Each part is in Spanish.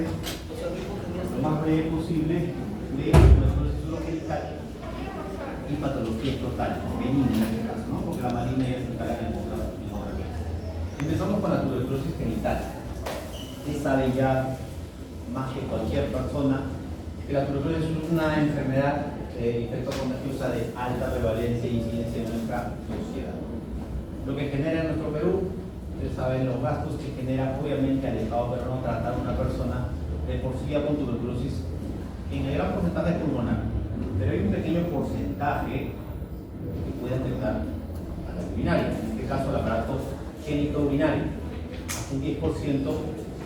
tratarse lo más breve posible de tuberculosis urogenital y patología total, benigna en este caso, ¿no? Porque la maligna ya se encarga en otra vez. Empezamos con la tuberculosis genital. Ustedes saben ya, más que cualquier persona, que la tuberculosis es una enfermedad infecto-contagiosa de alta prevalencia e incidencia en nuestra sociedad. Lo que genera en nuestro Perú, ustedes saben los gastos que genera obviamente al Estado peruano tratar a una persona de por sí ya con tuberculosis en el gran porcentaje pulmonar, pero hay un pequeño porcentaje que puede afectar a la urinaria, en este caso al aparato génito-urinario. Hasta un 10%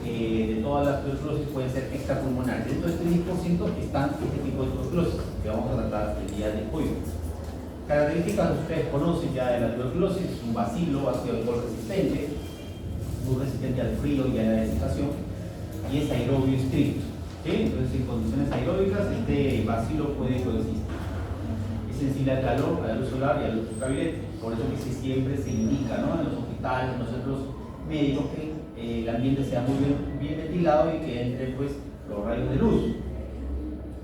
de todas las tuberculosis pueden ser extrapulmonares. Dentro de este 10% están este tipo de tuberculosis que vamos a tratar el día de hoy. Características que ustedes conocen ya de la tuberculosis: es un bacilo ácido alcohol resistente, muy resistente al frío y a la desecación, y es aerobio estricto. ¿Sí? Entonces, en condiciones aeróbicas, este bacilo puede coexistir. Es sensible al calor, a la luz solar y a la luz ultravioleta. Por eso que siempre se indica, ¿no?, en los hospitales, en los centros médicos, que el ambiente sea muy bien ventilado y que entre pues los rayos de luz,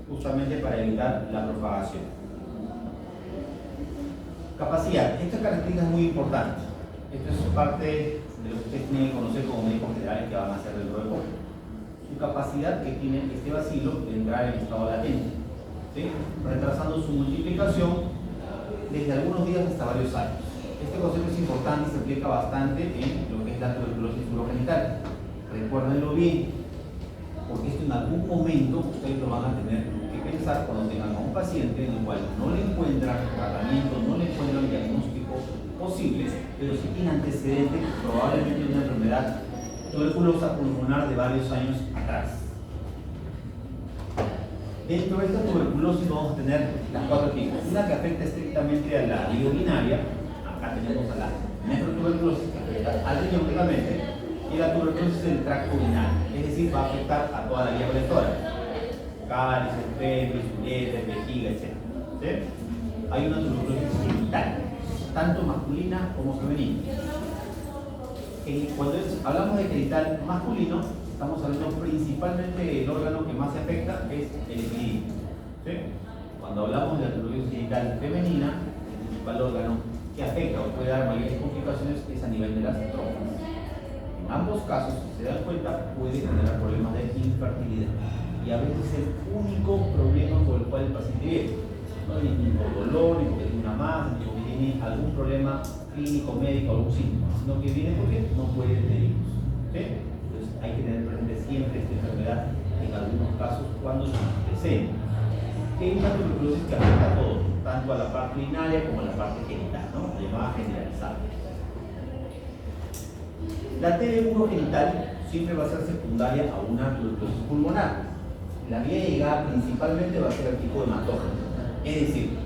justamente para evitar la propagación. Capacidad. Esta característica es muy importante. Esto es parte de lo que ustedes tienen que conocer como médicos generales que van a hacer dentro de poco. Su capacidad que tiene este bacilo de entrar en estado latente, ¿sí?, retrasando su multiplicación desde algunos días hasta varios años. Este concepto es importante y se aplica bastante en lo que es la tuberculosis urogenital. Recuérdenlo bien, porque esto en algún momento ustedes lo van a tener que pensar cuando tengan a un paciente en el cual no le encuentran tratamiento, no le encuentran diagnóstico posible, pero sí tiene antecedentes probablemente de una enfermedad tuberculosa pulmonar de varios años atrás. Dentro de esta tuberculosis vamos a tener las cuatro tipos. Una que afecta estrictamente a la vía urinaria. Acá tenemos a la nefrotuberculosis, que afecta al riñón únicamente, y la tuberculosis del tracto urinario, es decir, va a afectar a toda la vía colectora: cáliz, pelvis, uretra, vejiga, etc. ¿Sí? Hay una tuberculosis genital, tanto masculina como femenina. Cuando hablamos de genital masculino, estamos hablando principalmente del órgano que más se afecta, es el epidídimo. ¿Sí? Cuando hablamos de la tuberculosis genital femenina, el principal órgano que afecta o puede dar mayores complicaciones es a nivel de las trompas. En ambos casos, si se dan cuenta, puede generar problemas de infertilidad, y a veces es el único problema por el cual el paciente viene. No viene ni por dolor, ni porque tiene una masa, ni porque tiene algún problema clínico, médico, algún síntoma, sino que viene porque no puede tener hijos. ¿Sí? Entonces hay que tener presente siempre esta enfermedad en algunos casos cuando se presenta. Que hay una tuberculosis que afecta a todo, tanto a la parte urinaria como a la parte genital, ¿no?, la llamada generalizada. La TB urogenital siempre va a ser secundaria a una tuberculosis pulmonar. La vía de llegada principalmente va a ser el tipo hematógeno. Es decir,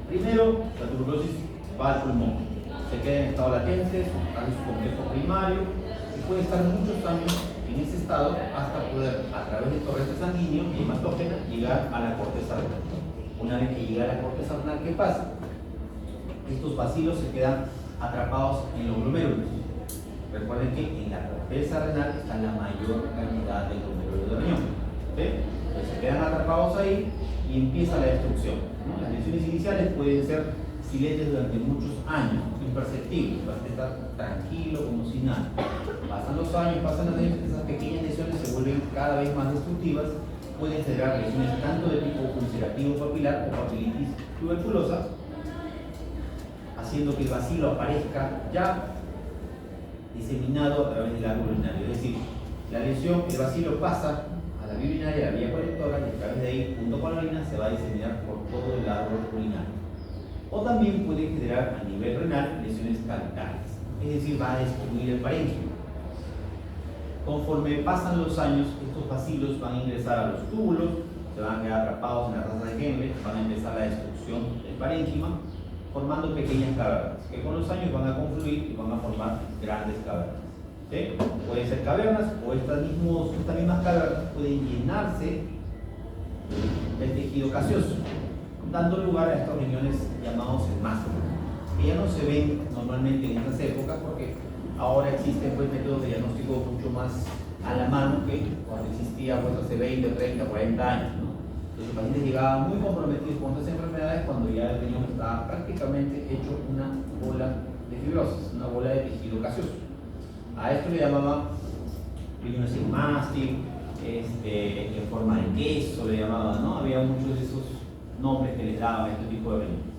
primero la tuberculosis va al pulmón, se queda en estado latente, hace su complejo primario y puede estar muchos años en ese estado hasta poder, a través de torrente sanguíneo y hematógena, llegar a la corteza renal. Una vez que llega a la corteza renal, ¿qué pasa? Estos bacilos se quedan atrapados en los glomérulos. Recuerden que en la corteza renal está la mayor cantidad de glomérulos del riñón. ¿Sí? Entonces se quedan atrapados ahí y empieza la destrucción, ¿no? Las lesiones iniciales pueden ser silentes durante muchos años, imperceptibles, vas a estar tranquilo como si nada. Pasan los años, pasan las años, esas pequeñas lesiones se vuelven cada vez más destructivas, pueden generar lesiones tanto de tipo ulcerativo papilar o papilitis tuberculosa, haciendo que el bacilo aparezca ya diseminado a través del árbol urinario. Es decir, la lesión, el bacilo pasa a la vía urinaria, a la vía colectora, y a través de ahí, junto con la orina, se va a diseminar por todo el árbol urinario. O también puede generar a nivel renal lesiones calicales, es decir, va a destruir el parénquima. Conforme pasan los años, estos bacilos van a ingresar a los túbulos, se van a quedar atrapados en la taza de Henle, van a empezar la destrucción del parénquima, formando pequeñas cavernas, que con los años van a confluir y van a formar grandes cavernas. ¿Sí? Pueden ser cavernas o estas mismas cavernas pueden llenarse del tejido caseoso, dando lugar a estos riñones llamados hemácidos, que ya no se ven normalmente en estas épocas porque ahora existen pues métodos de diagnóstico mucho más a la mano que cuando existía pues, hace 20, 30, 40 años, ¿no? Los pacientes llegaban muy comprometidos con estas enfermedades cuando ya el riñón estaba prácticamente hecho una bola de fibrosis, una bola de tejido gaseoso. A esto le llamaban riñón sin mástil, en forma de queso le llamaban, ¿no? Había muchos de esos nombres que les daban a este tipo de riñón.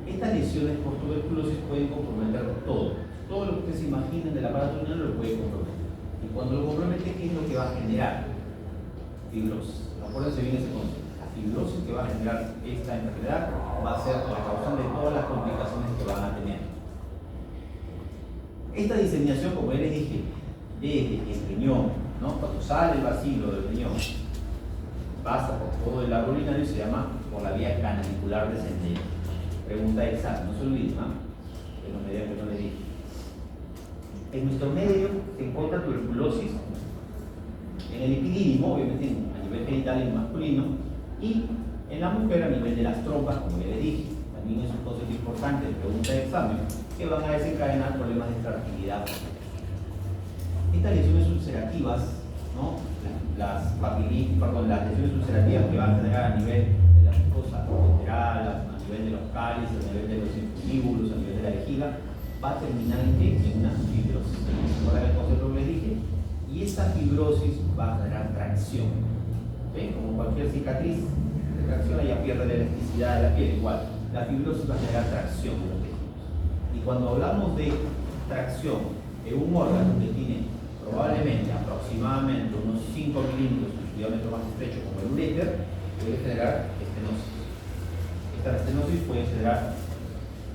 Estas lesiones por tuberculosis pueden comprometer todo. Todo lo que ustedes se imaginen del aparato urinario lo puede comprometer. Y cuando lo compromete, ¿qué es lo que va a generar? Fibrosis. Acuérdense bien ese concepto. La fibrosis que va a generar esta enfermedad va a ser la causante de todas las complicaciones que van a tener. Esta diseminación, como ya les dije, desde el riñón, ¿no? Cuando sale el vacío del riñón, pasa por todo el árbol urinario y se llama por la vía canalicular descendente. Pregunta de examen, no se olviden, ¿no? Que no me digan que no les dije. En nuestro medio se encuentra tuberculosis en el epidídimo, obviamente a nivel genital y masculino, y en la mujer a nivel de las trompas, como ya les dije. También es un concepto importante de pregunta de examen que van a desencadenar problemas de fertilidad. Estas lesiones ulcerativas, ¿no? Las lesiones ulcerativas que van a generar a nivel de la mucosa lateral, a nivel de los cálices, a nivel de los infundíbulos, a nivel de la vejiga, va a terminar en una fibrosis. ¿Recuerdan el concepto que les dije? Y esta fibrosis va a generar tracción. ¿Sí? Como cualquier cicatriz, de tracción ya pierde la elasticidad de la piel. Igual, la fibrosis va a generar tracción de los tejidos. Y cuando hablamos de tracción en un órgano que tiene probablemente aproximadamente unos 5 milímetros, un diámetro más estrecho como el uréter, puede generar estenosis. Esta estenosis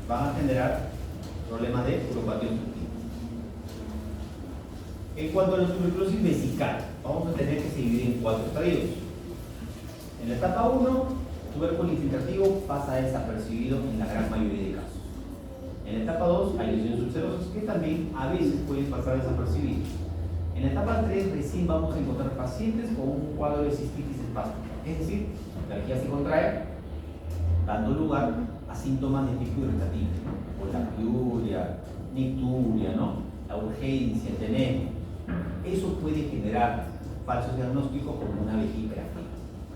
van a generar problemas de uropatía obstructiva. En cuanto a la tuberculosis vesical, vamos a tener que se divide en 4 estadios. En la etapa 1, tubérculo infiltrativo pasa desapercibido en la gran mayoría de casos. En la etapa 2 hay lesiones ulcerosas que también a veces pueden pasar desapercibidos. En la etapa 3 recién vamos a encontrar pacientes con un cuadro de cistitis espástica, es decir, la vejiga se contrae, dando lugar a síntomas de tipo irritativo, ¿no? Olacuria, nicturia, ¿no? La urgencia, el tenemo. Eso puede generar falsos diagnósticos como una vejiga hiperactiva.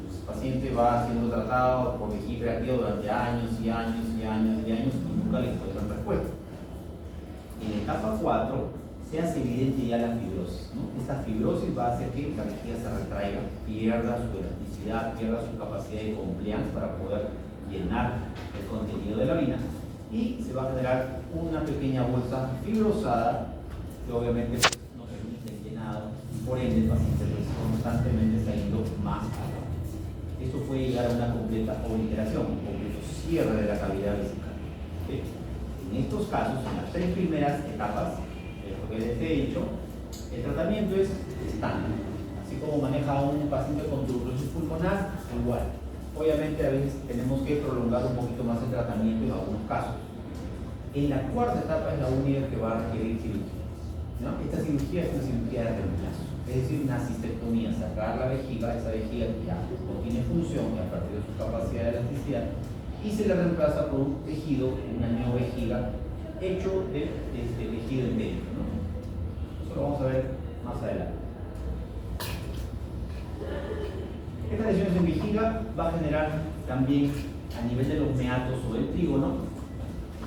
El paciente va siendo tratado por vejiga hiperactiva durante años y años y años y años y nunca le encuentran respuesta. En la etapa 4 se hace evidente ya la fibrosis, ¿no? Esta fibrosis va a hacer que la vejiga se retraiga, pierda su elasticidad, pierda su capacidad de compliance para poder llenar el contenido de la orina y se va a generar una pequeña bolsa fibrosada que obviamente no permite el llenado y por ende el paciente constantemente está yendo más agua. Esto puede llegar a una completa obliteración, un completo cierre de la cavidad vesical. ¿Sí? En estos casos, en las 3 primeras etapas, lo que les he dicho, el tratamiento es estándar. Así como maneja un paciente con tuberculosis pulmonar, igual. Obviamente a veces tenemos que prolongar un poquito más el tratamiento en algunos casos. En la 4ª etapa es la única que va a requerir cirugía, ¿no? Esta cirugía es una cirugía de reemplazo, es decir, una cistectomía, sacar la vejiga, esa vejiga que ya no tiene función y a partir de su capacidad de elasticidad, y se le reemplaza por un tejido, una neovejiga, hecho de tejido entérico, ¿no? Eso lo vamos a ver más adelante. Estas lesiones en vejiga va a generar también a nivel de los meatos o del trígono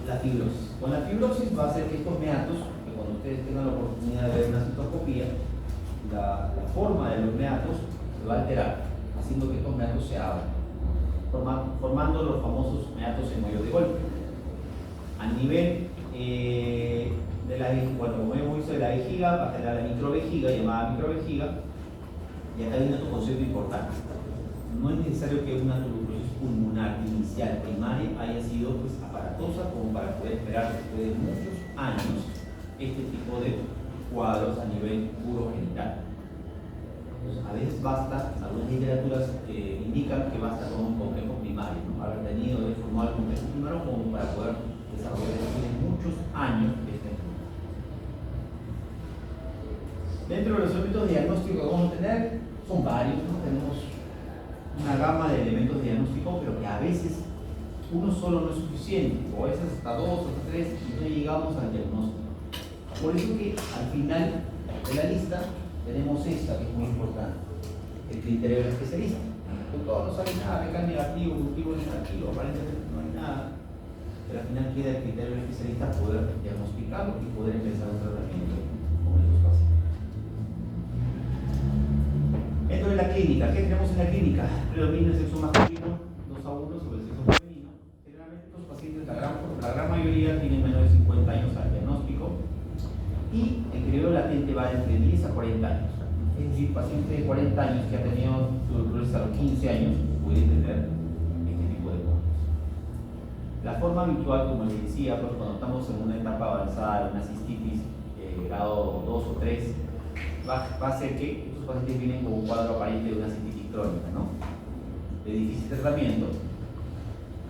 la fibrosis. Con la fibrosis va a hacer que estos meatos, que cuando ustedes tengan la oportunidad de ver una citoscopía, la forma de los meatos se va a alterar, haciendo que estos meatos se abran, formando los famosos meatos en hoyo de golpe. A nivel de la vejiga, como hemos visto de la vejiga, va a generar la microvejiga, llamada microvejiga, y acá hay otro concepto importante. No es necesario que una tuberculosis pulmonar inicial primaria haya sido pues, aparatosa como para poder esperar después de muchos años este tipo de cuadros a nivel urogenital. Entonces, a veces basta, algunas literaturas indican que basta con un complejo primario, ¿no? Haber tenido de formar el complejo primario como para poder desarrollar después de muchos años este enfermedad. Dentro de los ámbitos diagnósticos que vamos a tener, son varios, ¿no? Tenemos una gama de elementos diagnósticos, pero que a veces uno solo no es suficiente, o a veces hasta 2 o 3 y no llegamos al diagnóstico. Por eso que al final de la lista tenemos esta que es muy importante, el criterio del especialista. Todo no sale nada, recal negativo, positivo, negativo, aparentemente no hay nada. Pero al final queda el criterio del especialista poder diagnosticarlo y poder empezar un tratamiento con estos pacientes. Dentro de la clínica, ¿qué tenemos en la clínica? Predomina el sexo masculino 2-1 sobre el sexo femenino. Generalmente estos pacientes, la gran mayoría tienen menos de 50 años al diagnóstico y el periodo latente va de entre 10 a 40 años. Es decir, paciente de 40 años que ha tenido tuberculosis a los 15 años puede tener este tipo de cosas. La forma habitual, como les decía, pues cuando estamos en una etapa avanzada de una cistitis grado 2 o 3, va a ser que estos pacientes vienen con un cuadro aparente de una cistitis crónica, ¿no? De difícil tratamiento,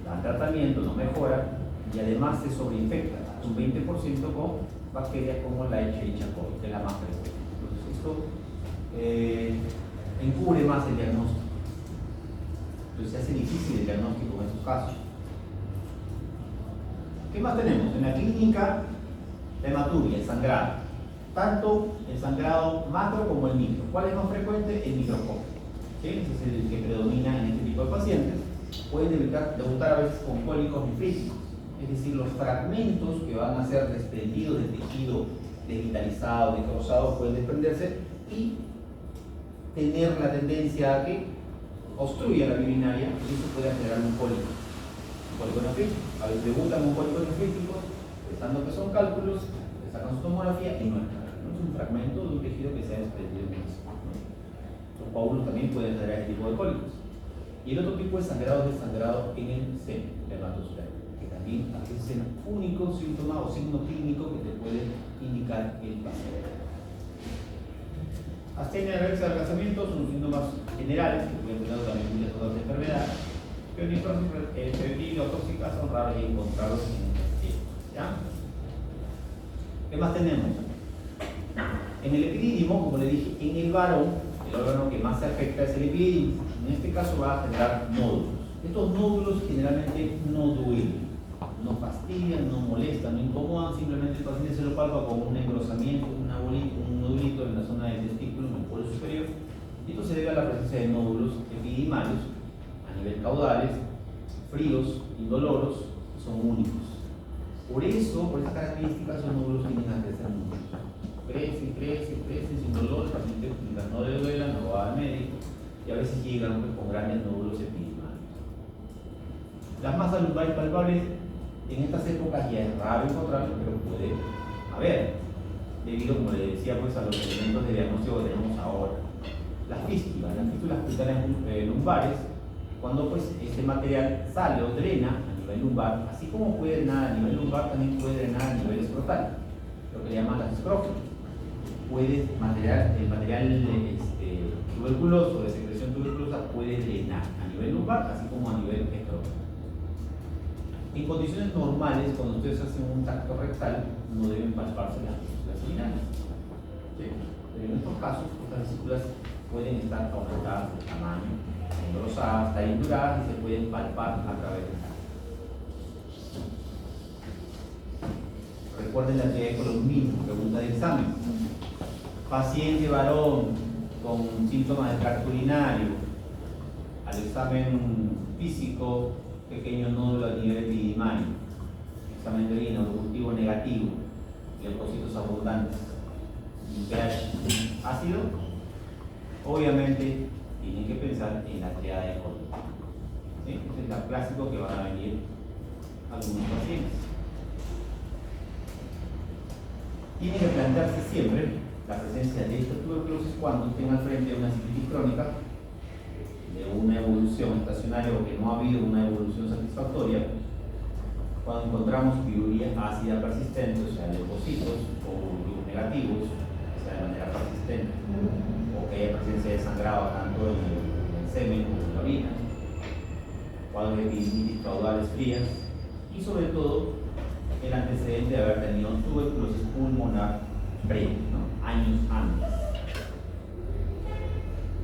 dan tratamiento, no mejora y además se sobreinfecta un 20% con bacterias como la Escherichia coli, que es la más frecuente. Entonces esto encubre más el diagnóstico. Entonces se hace difícil el diagnóstico en estos casos. ¿Qué más tenemos? En la clínica, la hematuria, el sangrado. Tanto el sangrado macro como el micro. ¿Cuál es más frecuente? El micrococo. ¿Sí? Ese es el que predomina en este tipo de pacientes. Pueden debutar a veces con cólicos nefríticos, es decir, los fragmentos que van a ser desprendidos del tejido desvitalizado, destrozado, pueden desprenderse y tener la tendencia a que obstruya la vía urinaria y eso puede generar un cólico nefrítico. A veces debutan con cólicos nefríticos, pensando que son cálculos, le sacan su tomografía y no es nada. No es un fragmento de un tejido que se ha desprendido en eso. Los coágulos también pueden generar este tipo de cólicos. Y el otro tipo de sangrado es el sangrado en el seno, el hematosfera, que también es el único síntoma o signo clínico que te puede indicar el paciente. Astenia reversa del casamiento son síntomas generales que pueden tener también muchas otras enfermedades, pero en febril o tóxicas son raros y encontrados en el tiempo. ¿Ya? ¿Qué más tenemos? En el epidídimo, como le dije, en el varón, el órgano que más se afecta es el epidídimo. En este caso va a generar nódulos. Estos nódulos generalmente no duelen, no fastidian, no molestan, no incomodan, simplemente el paciente se lo palpa con un engrosamiento, un nodulito en la zona del testículo, en el polo superior. Y esto se debe a la presencia de nódulos epididimales a nivel caudales, fríos, indoloros, son únicos. Por eso, por esta característica, esos nódulos tienden a crecer mucho. Crecen sin dolor, el paciente mientras no le duela, no va al médico y a veces llegan con grandes nódulos epididimales. Las masas lumbares palpables en estas épocas ya es raro encontrarlas, pero puede haber, debido, como le decía, pues, a los elementos de diagnóstico que tenemos ahora. Las fístulas cutáneas lumbares, cuando pues este material sale o drena a nivel lumbar, así como puede drenar a nivel lumbar, también puede drenar a nivel escrotal, lo que le llaman las escrofias. El material tuberculoso, de secreción tuberculosa, puede drenar a nivel lumbar, así como a nivel escrotal. En condiciones normales, cuando ustedes hacen un tacto rectal, no deben palparse las vesículas urinarias. ¿Sí? Pero en estos casos, estas vesículas pueden estar aumentadas de tamaño, engrosadas, talinduradas y se pueden palpar a través del tacto. Recuerden la teoría de Colombino, pregunta de examen. Paciente varón con síntomas del tracto urinario, al examen físico, pequeño nódulo a nivel epididimal, examen de orina, cultivo negativo, leucocitos abundantes, pH ácido, obviamente tienen que pensar en la triada de Colombino. ¿Sí? Este es el clásico que van a venir algunos pacientes. Tiene que plantearse siempre la presencia de esta tuberculosis cuando estén al frente de una cistitis crónica, de una evolución estacionaria o que no ha habido una evolución satisfactoria, cuando encontramos piuria ácida persistente, o sea, leucocitos o grupos negativos, o sea, de manera persistente, o que haya presencia de sangrado tanto en el semen como en la orina, cuadros de epididimitis caudales frías y sobre todo el antecedente de haber tenido tuberculosis pulmonar previa, ¿no? Años antes.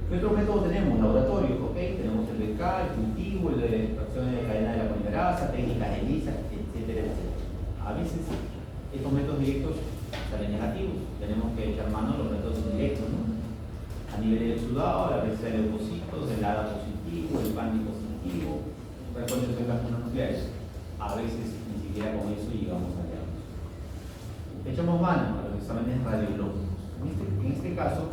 ¿Qué otro método tenemos? Laboratorio, ¿ok? Tenemos el BK, el cultivo, el de extracción de cadena de la polimerasa, técnicas de ELISA, etcétera, etcétera. A veces estos métodos directos salen negativos, tenemos que echar mano a los métodos indirectos, ¿no? A nivel del exudado, la presencia de leucocitos, el ADA positivo, el PAN positivo, frecuentes de las mononucleares. A veces ni siquiera con eso llegamos al diagnóstico. Echamos mano a los exámenes radiológicos. En este caso,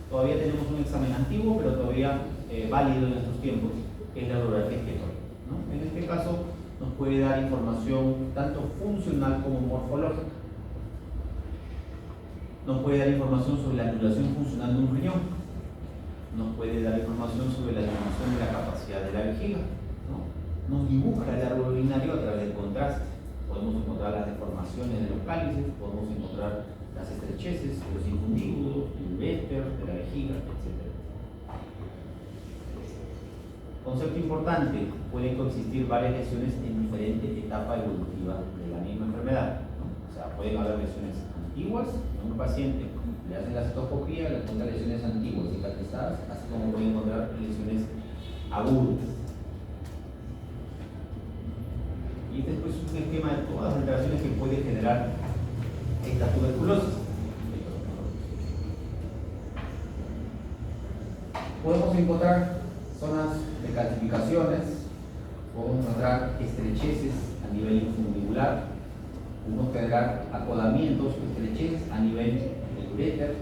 todavía tenemos un examen antiguo, pero todavía válido en estos tiempos, que es la urografía esquetórica, ¿no? En este caso, nos puede dar información tanto funcional como morfológica. Nos puede dar información sobre la anulación funcional de un riñón. Nos puede dar información sobre la disminución de la capacidad de la vejiga, ¿no? Nos dibuja el árbol urinario a través del contraste. Podemos encontrar las deformaciones de los cálices, podemos encontrar las estrecheces de los infundíbulos, el uréter, de la vejiga, etc. Concepto importante, pueden coexistir varias lesiones en diferentes etapas evolutivas de la misma enfermedad, ¿no? O sea, pueden haber lesiones antiguas en un paciente, le hacen la citoscopía, le encuentran lesiones antiguas cicatrizadas, así como pueden encontrar lesiones agudas. Y este es pues, un esquema de todas las alteraciones que puede generar esta tuberculosis. Podemos encontrar zonas de calcificaciones, podemos encontrar estrecheces a nivel infundibular, podemos generar acodamientos, estrecheces a nivel del uréter.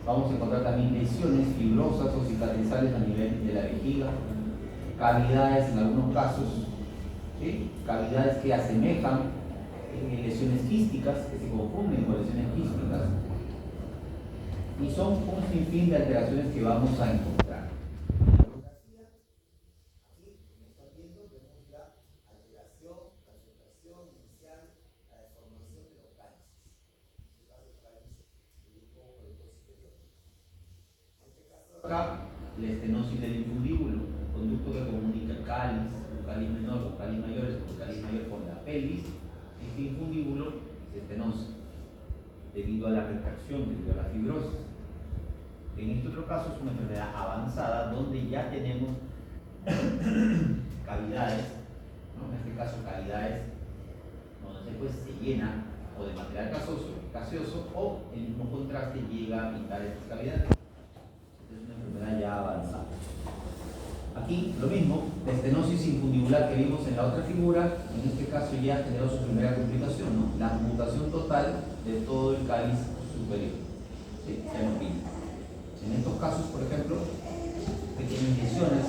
Vamos a encontrar también lesiones fibrosas o cicatrizales a nivel de la vejiga, cavidades en algunos casos, ¿sí? Cavidades que asemejan lesiones quísticas, que se confunden con lesiones quísticas, y son un sinfín de alteraciones que vamos a encontrar. Acá, la estenosis del infundíbulo, el conducto que comunica el cáliz menor con cáliz mayores, con cáliz mayor con la pelvis. Este infundíbulo se estenosa debido a la retracción, debido a la fibrosis. En este otro caso es una enfermedad avanzada donde ya tenemos cavidades, ¿no? En este caso cavidades donde pues, se llena o de material gaseoso o el mismo contraste llega a pintar estas cavidades. Es una enfermedad ya avanzada. Aquí lo mismo, la estenosis infundibular que vimos en la otra figura, en este caso ya generó su primera complicación, ¿no? La mutación total de todo el cáliz superior. ¿Sí? Ya no pinta. En estos casos, por ejemplo, pequeñas lesiones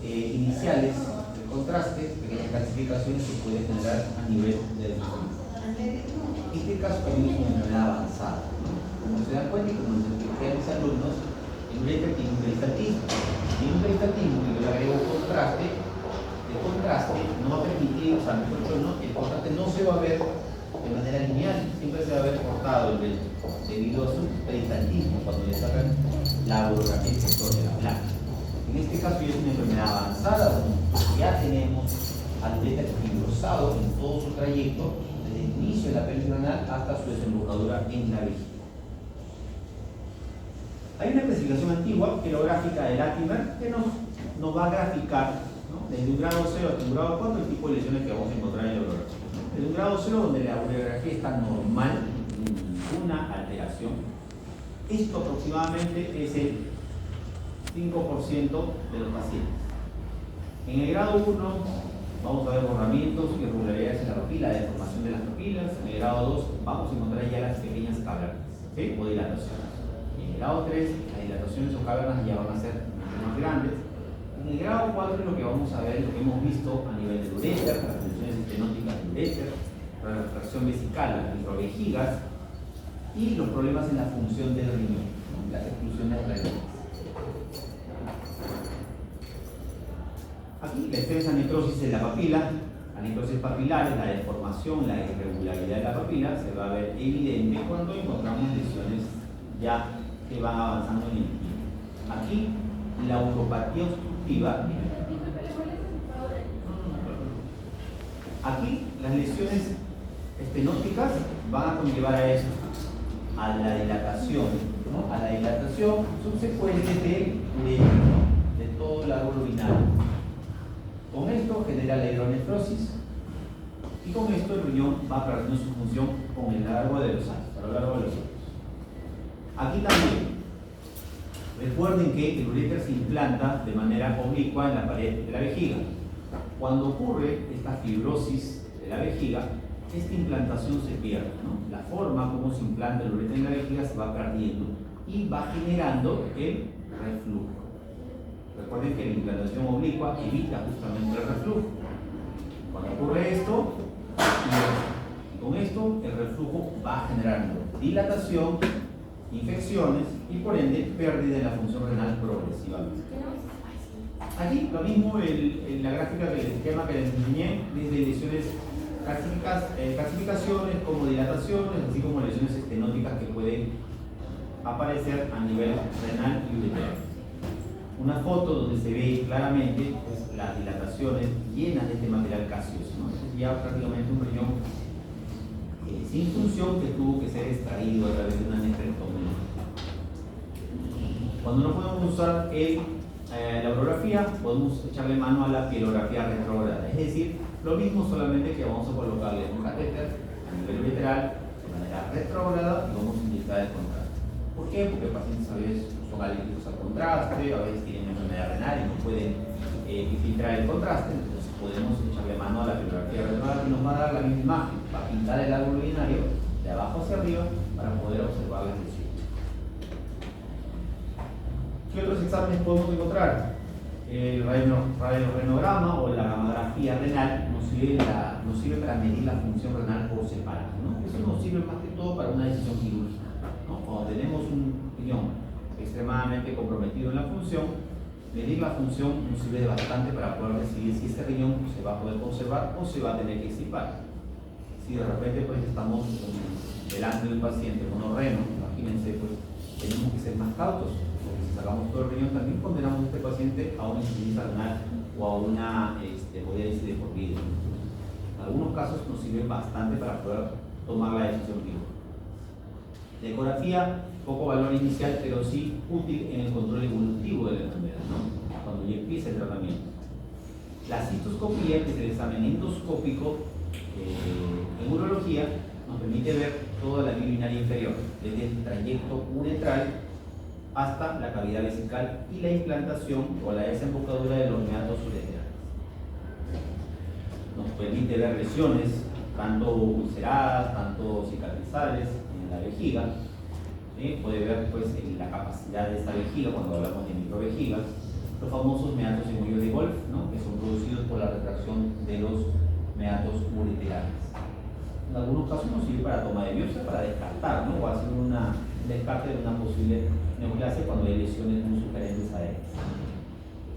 iniciales del contraste, pequeñas calcificaciones que puede generar a nivel del infundíbulo. Este caso también es una enfermedad avanzada, ¿no? Como se dan cuenta y como les expliqué a mis alumnos, el uréter tiene un peristaltismo. Tiene un peristaltismo que yo le agrego contraste. El contraste no va a permitir, o sea, el contraste no se va a ver de manera lineal, siempre se va a ver cortado el vello, debido a su peristaltismo cuando le sacan la urografía del sector de la placa. En este caso ya es una enfermedad avanzada, donde ya tenemos al uréter fibrosado en todo su trayecto, desde el inicio de la pelvis renal hasta su desembocadura en la vejiga. Hay una clasificación antigua, quelográfica de Latimer, que nos va a graficar, ¿no? Desde un grado 0 hasta un grado 4 el tipo de lesiones que vamos a encontrar en la urografía. Desde un grado 0 donde la urografía está normal, ninguna alteración. Esto aproximadamente es el 5% de los pacientes. En el grado 1 vamos a ver borramientos y irregularidades en la papila, deformación de las papilas. En el grado 2 vamos a encontrar ya las pequeñas cavernas, ¿sí? O dilataciones. En el grado 3 las dilataciones o cavernas ya van a ser mucho más grandes. En el grado 4 lo que vamos a ver, lo que hemos visto a nivel del uréter, las funciones estenóticas del uréter, la refracción vesical, las microvejigas y los problemas en la función del riñón, ¿no? Las exclusiones renales. Aquí la extensa necrosis de la papila, la necrosis papilar, la deformación, la irregularidad de la papila se va a ver evidente cuando encontramos lesiones ya que van avanzando en el tiempo. Aquí la uropatía obstructiva. Aquí las lesiones estenóticas van a conllevar a esto, a la dilatación, ¿no? A la dilatación subsecuente del uréter, ¿no? De todo el árbol urinario. Con esto genera la hidronefrosis y con esto el riñón va perdiendo su función con el largo de los años, a lo largo de los años. Aquí también Recuerden que el uréter se implanta de manera oblicua en la pared de la vejiga. Cuando ocurre esta fibrosis de la vejiga, esta implantación se pierde, ¿no? La forma como se implanta el uréter en la vejiga se va perdiendo y va generando el reflujo. Recuerden que la implantación oblicua evita justamente el reflujo. Cuando ocurre esto, y con esto el reflujo va generando dilatación, infecciones y por ende pérdida de la función renal progresivamente. Aquí lo mismo en la gráfica del esquema que les enseñé, desde lesiones calcificaciones como dilataciones, así como lesiones estenóticas que pueden aparecer a nivel renal y uretero. Una foto donde se ve claramente pues, las dilataciones llenas de este material caseoso, ¿no? Es ya prácticamente un riñón sin función que tuvo que ser extraído a través de una nefrectomía. Cuando no podemos usar la urografía, podemos echarle mano a la pielografía retrógrada, es decir, lo mismo solamente que vamos a colocarle un catéter a nivel ureteral de manera retrógrada y vamos a inyectar el contraste. ¿Por qué? Porque pacientes a veces son alérgicos al contraste, a veces tienen enfermedad renal y no pueden filtrar el contraste, entonces podemos echarle mano a la pielografía retrógrada que nos va a dar la misma imagen, va a pintar el árbol urinario de abajo hacia arriba para poder observar las lesiones. ¿Qué otros exámenes podemos encontrar? El radiorenograma o la gamografía renal nos sirve para medir la función renal por separado, ¿no? Eso nos sirve más que todo para una decisión quirúrgica, ¿no? Cuando tenemos un riñón extremadamente comprometido en la función, medir la función nos sirve bastante para poder decidir si ese riñón se va a poder conservar o se va a tener que extirpar. Si de repente pues estamos delante de un paciente con horreno, imagínense, pues tenemos que ser más cautos. Si sacamos todo el riñón, también condenamos a este paciente a una insuficiencia renal o a una hemodiálisis de por vida. En algunos casos nos sirven bastante para poder tomar la decisión quirúrgica. La ecografía, poco valor inicial, pero sí útil en el control evolutivo de la enfermedad, ¿no? Cuando ya empieza el tratamiento. La cistoscopía, que es el examen endoscópico en urología, nos permite ver toda la vía urinaria inferior, desde el trayecto uretral hasta la cavidad vesical y la implantación o la desembocadura de los meatos ureterales. Nos permite ver lesiones, tanto ulceradas, tanto cicatrizales en la vejiga. Puede ver pues, la capacidad de esta vejiga cuando hablamos de microvejigas, los famosos meatos en hoyo de golf, ¿no? Que son producidos por la retracción de los meatos ureterales. En algunos casos nos sirve para toma de biopsia, para descartar, ¿no? O hacer un descarte de una posible neoplasia cuando hay lesiones muy sugerentes a él.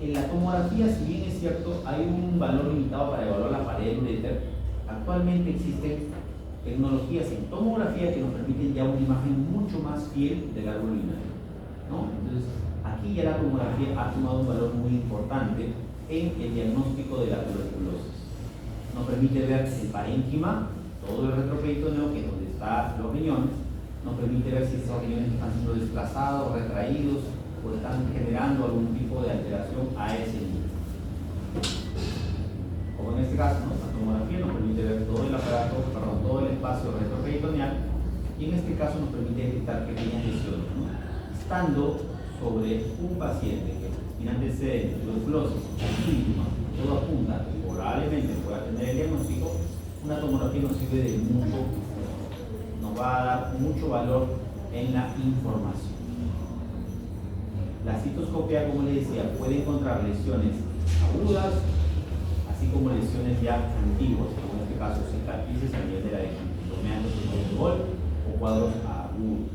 En la tomografía, si bien es cierto, hay un valor limitado para evaluar la pared del uréter, actualmente existen tecnologías en tomografía que nos permiten ya una imagen mucho más fiel del árbol urinario, ¿no? Entonces, aquí ya la tomografía ha tomado un valor muy importante en el diagnóstico de la tuberculosis. Nos permite ver el parénquima, todo el retroperitoneo, que es donde están los riñones, nos permite ver si esos riñones están siendo desplazados, retraídos o están generando algún tipo de alteración a ese nivel. Como en este caso, ¿no? La tomografía nos permite ver todo el aparato, perdón, todo el espacio retroperitoneal y en este caso nos permite detectar pequeñas lesiones, ¿no? Estando sobre un paciente que tiene antecedentes de tuberculosis, síntomas, todo apunta que probablemente pueda tener el diagnóstico, una tomografía nos sirve de mucho, nos va a dar mucho valor en la información. La citoscopia, como les decía, puede encontrar lesiones agudas, así como lesiones ya antiguas, como en este caso cicatrices a nivel de la vejiga, meatos en el gol o cuadros agudos.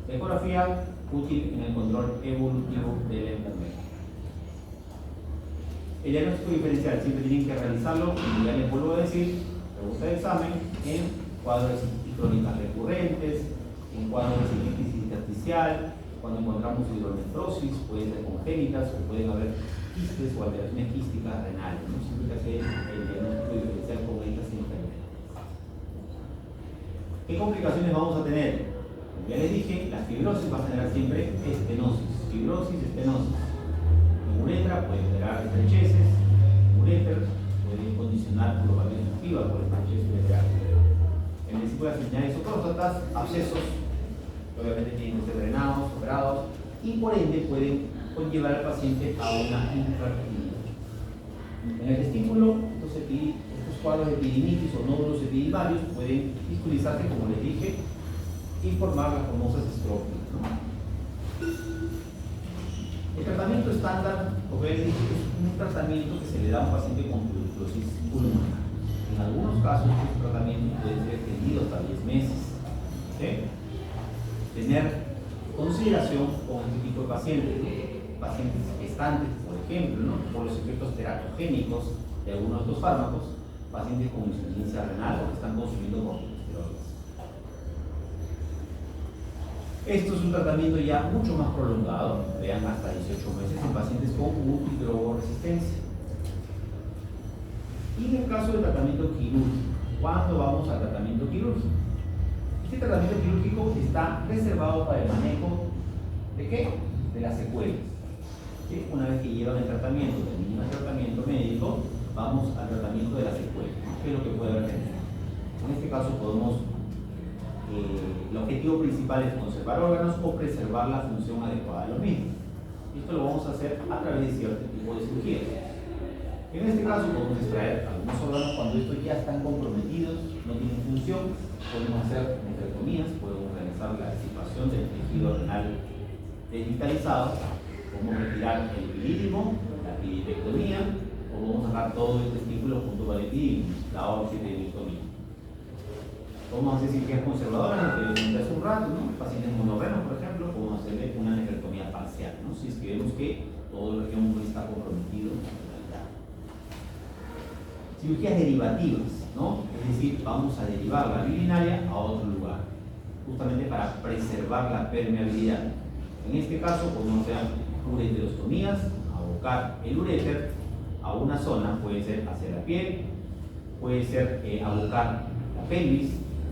La ecografía útil en el control evolutivo de la enfermedad. El diagnóstico diferencial siempre tienen que realizarlo, como ya les vuelvo a decir, pregunta de examen, en cuadros de cistitis crónicas recurrentes, en cuadros de cistitis intersticial, cuando encontramos hidronefrosis, pueden ser congénitas o pueden haber quistes o alteraciones quísticas renales, ¿no? Siempre hay que hacer el diagnóstico diferencial con estas enfermedades. ¿Qué complicaciones vamos a tener? Como ya les dije, la fibrosis va a generar siempre estenosis, fibrosis, estenosis. En uretra puede generar estrecheces, uréter puede condicionar probabilidad activa por estrechez uretral. En vesículas señales o próstatas, abscesos obviamente tienen que ser drenados, operados, y por ende pueden conllevar al paciente a una infertilidad. En el testículo, estos cuadros de epididimitis o nódulos epididimarios pueden fiscalizarse, como les dije, y formar las famosas estrófilas, ¿no? El tratamiento estándar, como les dije, es un tratamiento que se le da a un paciente con tuberculosis pulmonar. En algunos casos, este tratamiento puede ser extendido hasta 10 meses. ¿Sí? Tener consideración con este tipo de pacientes, ¿no? Pacientes gestantes, por ejemplo, ¿no? Por los efectos teratogénicos de algunos de estos fármacos, pacientes con insuficiencia renal o que están consumiendo corticosteroides. Esto es un tratamiento ya mucho más prolongado, vean, hasta 18 meses en pacientes con multidrogoresistencia. Y en el caso del tratamiento quirúrgico, ¿cuándo vamos al tratamiento quirúrgico? Este tratamiento quirúrgico está reservado para el manejo ¿de qué? De las secuelas. ¿Sí? Una vez que llevan el tratamiento, terminan el tratamiento médico, vamos al tratamiento de las secuelas. ¿Qué es lo que puede haber tenido? En este caso podemos, el objetivo principal es conservar órganos o preservar la función adecuada de los mismos. Esto lo vamos a hacer a través de cierto tipo de cirugías. En este caso podemos extraer algunos órganos cuando estos ya están comprometidos, no tienen función. Podemos hacer nefrectomías, podemos realizar la extirpación del tejido renal desvitalizado, podemos retirar el epidídimo, la epididectomía, o podemos sacar todo el testículo junto con el epidídimo, la oxidectomía. Podemos hacer cirugías conservadoras, lo que les comenté hace un rato, ¿no? Pacientes monorrenos, por ejemplo, podemos hacerle una nefrectomía parcial, ¿no? Si es que vemos que todo el riñón está comprometido. Cirugías derivativas, ¿no? Es decir, vamos a derivar la vía urinaria a otro lugar, justamente para preservar la permeabilidad. En este caso podemos hacer ureterostomías, abocar el uréter a una zona, puede ser hacia la piel, puede ser abocar la pelvis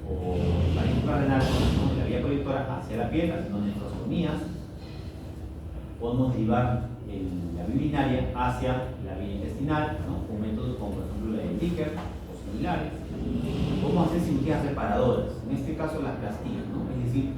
o la vejiga renal, ¿no? La vía colectora hacia la piel, haciendo nefrostomías. Podemos derivar la vía urinaria hacia la vía intestinal, ¿no? Con métodos como por ejemplo la de Dicker o similares. Podemos hacer cirugías reparadoras, en este caso las plastías, ¿no? Es decir,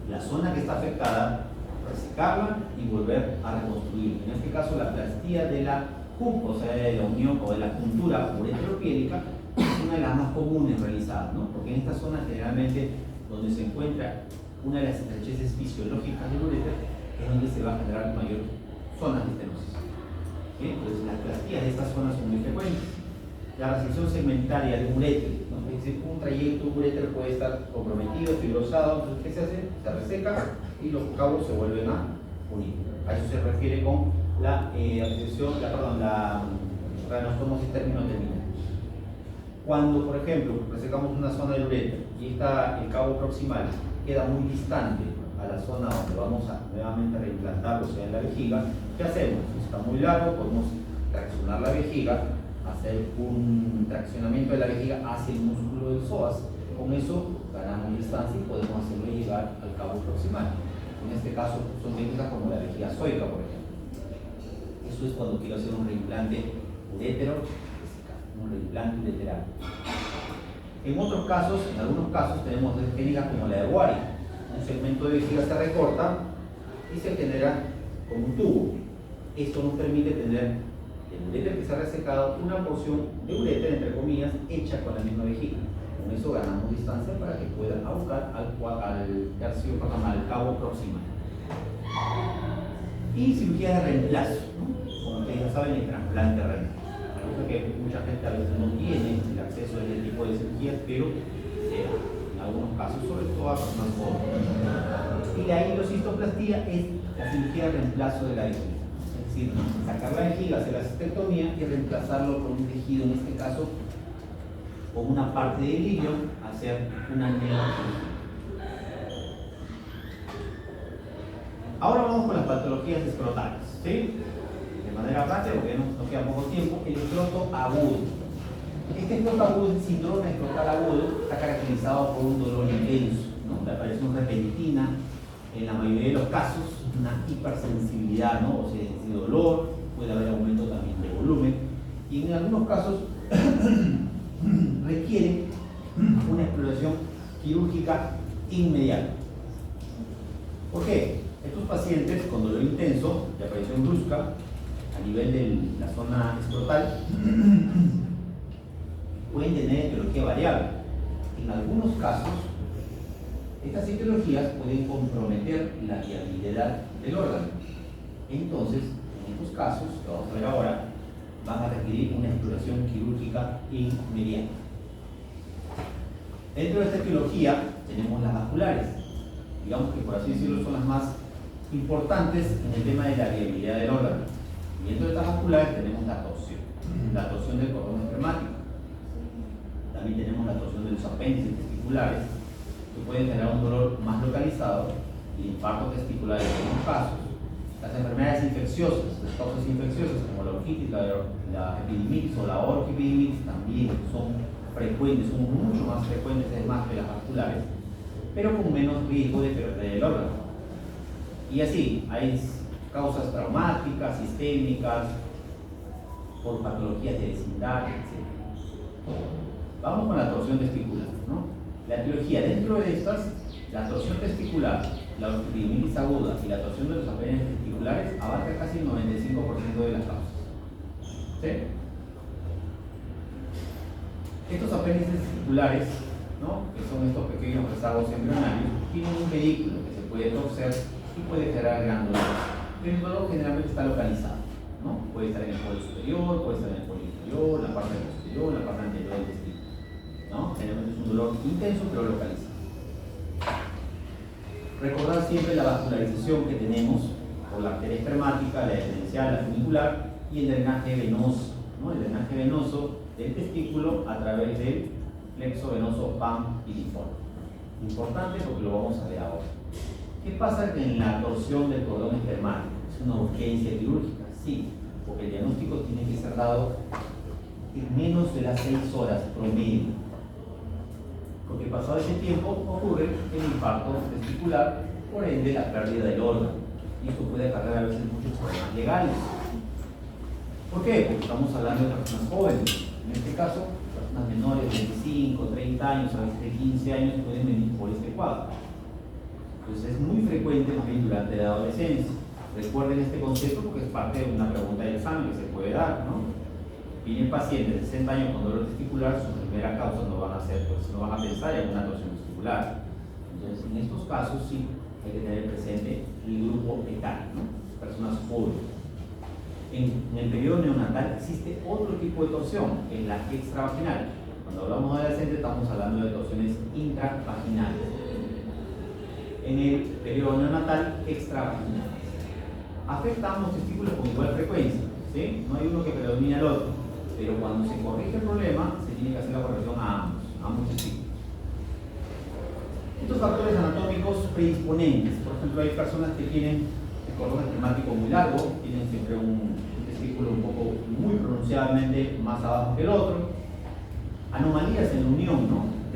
la zona que está afectada, resecarla y volver a reconstruir. En este caso la plastía de la CUP, o sea de la unión o de la juntura ureteropiélica, es una de las más comunes realizadas, ¿no? Porque en esta zona generalmente donde se encuentra una de las estrecheces fisiológicas del uréter es donde se va a generar mayor zonas de estenosis. ¿Sí? Entonces las plastías de estas zonas son muy frecuentes. La resección segmentaria de un uréter, ¿no? Es decir, un trayecto, un uréter puede estar comprometido, fibrosado, entonces ¿qué se hace? Se reseca y los cabos se vuelven a unir. A eso se refiere con la resección, la ranostomosis termino-terminal. Cuando, por ejemplo, resecamos una zona del uréter y el cabo proximal queda muy distante a la zona donde vamos a nuevamente reimplantarlo, o sea en la vejiga, ¿qué hacemos? Si está muy largo, podemos traccionar la vejiga, hacer un traccionamiento de la vejiga hacia el músculo del psoas. Con eso ganamos distancia y podemos hacerlo llegar al cabo proximal. En este caso son técnicas como la vejiga zoica, por ejemplo. Eso es cuando quiero hacer un reimplante urétero, un reimplante ureteral. En otros casos, en algunos casos, tenemos técnicas como la de Wari. Un segmento de vejiga se recorta y se genera con un tubo. Esto nos permite tener el uréter que se ha resecado, una porción de uréter, entre comillas, hecha con la misma vejiga. Con eso ganamos distancia para que pueda abocar al cabo proximal. Y cirugía de reemplazo, ¿no? Como ustedes ya saben, el trasplante renal. Algo que mucha gente a veces no tiene el acceso a este tipo de cirugías, pero en algunos casos, sobre todo a personas jóvenes. Y la hidrocistoplastía es la cirugía de reemplazo de la vejiga. Es decir, sacar la vejiga, hacer la cistectomía y reemplazarlo con un tejido, en este caso, con una parte del hilo, hacer una neurocirugía. Ahora vamos con las patologías escrotales, ¿sí? De manera práctica, porque nos queda poco tiempo, el escroto agudo. Este escroto agudo, el síndrome escrotal agudo, está caracterizado por un dolor intenso, ¿no? La aparición repentina, en la mayoría de los casos, una hipersensibilidad, ¿no? O sea, de dolor, puede haber aumento también de volumen, y en algunos casos requiere una exploración quirúrgica inmediato. ¿Por qué? Estos pacientes con dolor intenso de aparición brusca a nivel de la zona escrotal pueden tener etiología variable. En algunos casos, estas etiologías pueden comprometer la viabilidad del órgano. Entonces, en estos casos, que vamos a ver ahora, van a requerir una exploración quirúrgica inmediata. Dentro de esta etiología tenemos las vasculares. Digamos que por así decirlo son las más importantes en el tema de la viabilidad del órgano. Y dentro de estas vasculares tenemos la torsión del cordón espermático. También tenemos la torsión de los apéndices testiculares, que pueden generar un dolor más localizado, y infarto testicular en algunos casos. Las enfermedades infecciosas, las causas infecciosas como la orquitis, la epidimitis o la orquiepidimitis también son frecuentes, son mucho más frecuentes además que las vasculares, pero con menos riesgo de perder el órgano. Y así, hay causas traumáticas, sistémicas, por patologías de vecindad, etc. Vamos con la torsión testicular, ¿no? La etiología dentro de estas, la torsión testicular, la orquiepidimitis aguda y la torsión de los apéndices testiculares abarca casi el 95% de las causas. ¿Sí? Estos apéndices testiculares, ¿no?, que son estos pequeños rezagos embrionarios, tienen un vehículo que se puede torcer y puede generar glándulas, pero el dolor generalmente está localizado, ¿no? Puede estar en el polo superior, puede estar en el polo inferior, la parte posterior, la parte anterior del testículo, ¿no? Generalmente es un dolor intenso pero localizado. Recordar siempre la vascularización que tenemos por la arteria espermática, la diferencial, la funicular y el drenaje venoso, ¿no? El drenaje venoso del testículo a través del plexo venoso PAM y linfoma. Importante porque lo vamos a ver ahora. ¿Qué pasa en la torsión del cordón espermático? ¿Es una urgencia quirúrgica? Sí, porque el diagnóstico tiene que ser dado en menos de las 6 horas promedio. Porque pasado ese tiempo ocurre el infarto testicular, por ende la pérdida del órgano. Y esto puede acarrear a veces muchos problemas legales. ¿Por qué? Porque estamos hablando de personas jóvenes. En este caso, personas menores de 25, 30 años, a veces de 15 años pueden venir por este cuadro. Entonces es muy frecuente también durante la adolescencia. Recuerden este concepto porque es parte de una pregunta de examen que se puede dar, ¿no? Vienen pacientes de 60 años con dolor testicular, su primera causa no van a ser, pues no van a pensar en una torsión testicular. Entonces, en estos casos sí hay que tener presente el grupo etario, ¿no? Personas jóvenes. En el periodo neonatal existe otro tipo de torsión, que es la extravaginal. Cuando hablamos de adolescente estamos hablando de torsiones intravaginales. En el periodo neonatal, extravaginales. Afecta a ambos testículos con igual frecuencia, ¿sí? No hay uno que predomine al otro. Pero cuando se corrige el problema, se tiene que hacer la corrección a ambos testículos. Estos factores anatómicos predisponentes, por ejemplo, hay personas que tienen el cordón espermático muy largo, tienen siempre un testículo un poco muy pronunciadamente más abajo que el otro, anomalías en la unión, ¿no?